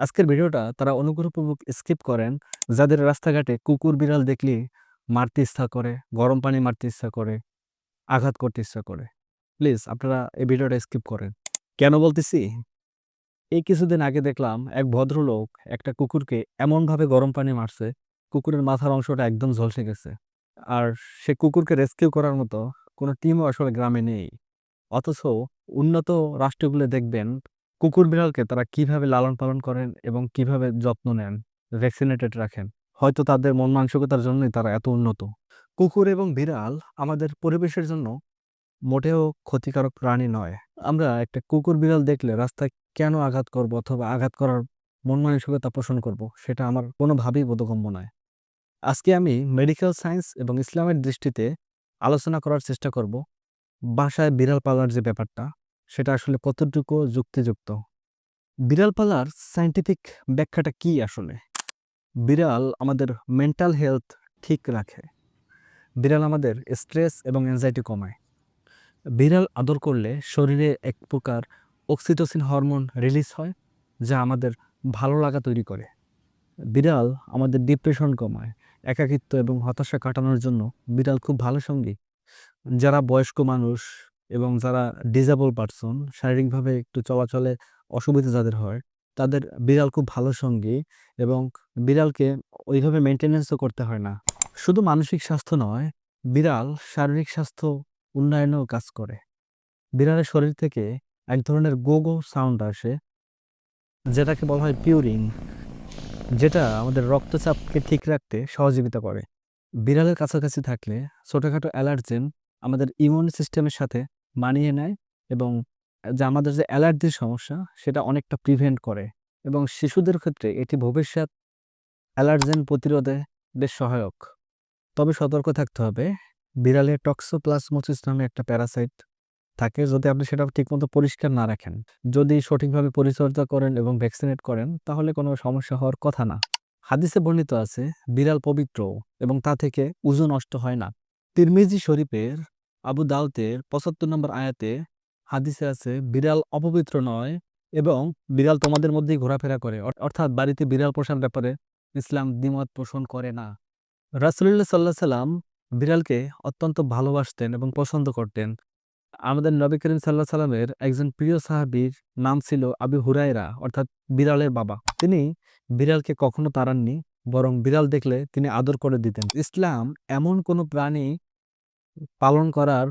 আজকের ভিডিওটা তারা অনুগ্রহপূর্বক স্কিপ করেন, যাদের রাস্তাঘাটে কুকুর বিড়াল দেখলেই মারতে ইচ্ছা করে, গরম পানি মারতে ইচ্ছা করে, আঘাত করতে ইচ্ছা করে। প্লিজ আপনারা এই ভিডিওটা স্কিপ করেন। কেন বলতেছি? এই কিছুদিন আগে দেখলাম এক ভদ্রলোক একটা কুকুরকে এমনভাবে গরম পানি মারছে, কুকুরের মাথার অংশটা একদম ঝলসে গেছে। আর সে কুকুরকে রেস্কিউ করার মতো কোনো টিমও আসলে গ্রামে নেই। অথচ উন্নত রাষ্ট্রগুলো দেখবেন কুকুর বিড়ালকে তারা কিভাবে লালন পালন করেন এবং কিভাবে যত্ন নেন, ভ্যাকসিনেটেড রাখেন। হয়তো তাদের মন মানসিকতার জন্যই তারা এত উন্নত। কুকুর এবং বিড়াল আমাদের পরিবেশের জন্য মোটেও ক্ষতিকারক প্রাণী নয়। আমরা একটা কুকুর বিড়াল দেখলে রাস্তায় কেন আঘাত করব অথবা আঘাত করার মন মানসিকতা পোষণ করব, সেটা আমার কোনোভাবেই বোধগম্য নয়। আজকে আমি মেডিকেল সায়েন্স এবং ইসলামের দৃষ্টিতে আলোচনা করার চেষ্টা করব বাসায় বিড়াল পালার যে ব্যাপারটা, সেটা আসলে কতটুকু যুক্তিযুক্ত। বিড়াল পালার সায়েন্টিফিক ব্যাখ্যাটা কি আসলে? বিড়াল আমাদের মেন্টাল হেলথ ঠিক রাখে। বিড়াল আমাদের স্ট্রেস এবং অ্যাংজাইটি কমায়। বিড়াল আদর করলে শরীরে এক প্রকার অক্সিটোসিন হরমোন রিলিজ হয়, যা আমাদের ভালো লাগা তৈরি করে। বিড়াল আমাদের ডিপ্রেশন কমায়। একাকিত্ব এবং হতাশা কাটানোর জন্য বিড়াল খুব ভালো সঙ্গী। যারা বয়স্ক মানুষ এবং যারা ডিসেবল পারসন, শারীরিকভাবে একটু চলাচলে অসুবিধা যাদের হয়, তাদের বিড়াল খুব ভালো সঙ্গী। এবং বিড়ালকে ওইভাবে মেনটেন্যান্সও করতে হয় না। শুধু মানসিক স্বাস্থ্য নয়, বিড়াল শারীরিক স্বাস্থ্য উন্নয়নেও কাজ করে। বিড়ালের শরীর থেকে এক ধরনের গো গো সাউন্ড আসে, যেটাকে বলা হয় পিউরিং, যেটা আমাদের রক্তচাপকে ঠিক রাখতে সহযোগিতা করে। বিড়ালের কাছাকাছি থাকলে ছোটোখাটো অ্যালার্জেন আমাদের ইমিউন সিস্টেমের সাথে মানিয়ে নেয় এবং যে আমাদের যে অ্যালার্জির সমস্যা, সেটা অনেকটা প্রিভেন্ট করে। এবং শিশুদের ক্ষেত্রে এটি ভবিষ্যৎ অ্যালার্জেন প্রতিরোধে বেশ সহায়ক। তবে সতর্ক থাকতে হবে, বিড়ালে টক্সোপ্লাজমোসিস নামে একটা প্যারাসাইট থাকে। যদি আপনি সেটা ঠিকমতো পরিষ্কার না রাখেন, যদি সঠিকভাবে পরিচর্যা করেন এবং ভ্যাকসিনেট করেন, তাহলে কোনো সমস্যা হওয়ার কথা না। হাদিসে বর্ণিত আছে বিড়াল পবিত্র এবং তা থেকে উযু নষ্ট হয় না। তিরমিজি শরীফের আবু দাউদের ৭৫ নম্বর আয়াতে হাদিসে আছে বিড়াল অপবিত্র নয় এবং বিড়াল তোমাদের মধ্যেই ঘোরাফেরা করে। অর্থাৎ বাড়িতে বিড়াল পোষার ব্যাপারে ইসলাম দ্বিমত পোষণ করে না। রাসূলুল্লাহ সাল্লাল্লাহু আলাইহি সাল্লাম বিড়ালকে অত্যন্ত ভালোবাসতেন এবং পছন্দ করতেন। আমাদের নবী করিম সাল্লাল্লাহু আলাইহি সাল্লামের একজন প্রিয় সাহাবীর নাম ছিল আবু হুরায়রা, অর্থাৎ বিড়ালের বাবা। তিনি বিড়ালকে কখনো তাড়াননি, বরং বিড়াল দেখলে তিনি আদর করে দিতেন। ইসলাম এমন কোনো প্রাণী পালন করার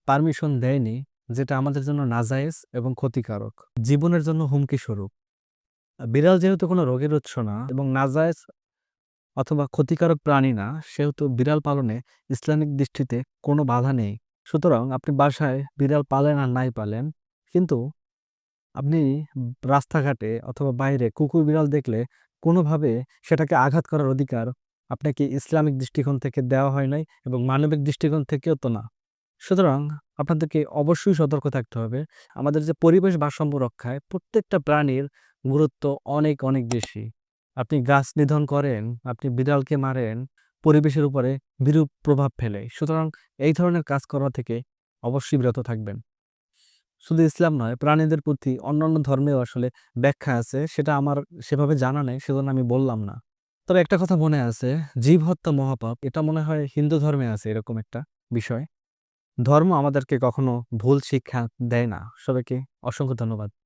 পারমিশন দেয়নি যেটা আমাদের জন্য নাজায়েজ এবং ক্ষতিকারক, জীবনের জন্য হুমকি স্বরূপ। বিড়াল যেহেতু কোনো রোগের উৎস না এবং নাজায়েজ অথবা ক্ষতিকারক প্রাণী না, সেহেতু বিড়াল পালনে ইসলামিক দৃষ্টিতে কোনো বাধা নেই। সুতরাং আপনি বাসায় বিড়াল পালেন আর নাই পালেন, কিন্তু আপনি রাস্তাঘাটে অথবা বাইরে কুকুর বিড়াল দেখলে কোনোভাবে সেটাকে আঘাত করার অধিকার আপনাকে ইসলামিক দৃষ্টিকোণ থেকে দেওয়া হয় নাই এবং মানবিক দৃষ্টিকোণ থেকেও তো না। সুতরাং আপনাদেরকে অবশ্যই সতর্ক থাকতে হবে। আমাদের যে পরিবেশ ভারসাম্য রক্ষায় প্রত্যেকটা প্রাণীর গুরুত্ব অনেক অনেক বেশি। আপনি গাছ নিধন করেন, আপনি বিড়ালকে মারেন, পরিবেশের উপরে বিরূপ প্রভাব ফেলে। সুতরাং এই ধরনের কাজ করা থেকে অবশ্যই বিরত থাকবেন। শুধু ইসলাম নয়, প্রাণীদের প্রতি অন্যান্য ধর্মেও আসলে ব্যাখ্যা আছে, সেটা আমার সেভাবে জানা নেই, সেজন্য আমি বললাম না। তবে একটা কথা মনে আছে, জীব হত্যা মহাপাপ, এটা মনে হয় হিন্দু ধর্মে আছে এরকম একটা বিষয়। ধর্ম আমাদেরকে কখনো ভুল শিক্ষা দেয় না। সবাইকে অসংখ্য ধন্যবাদ।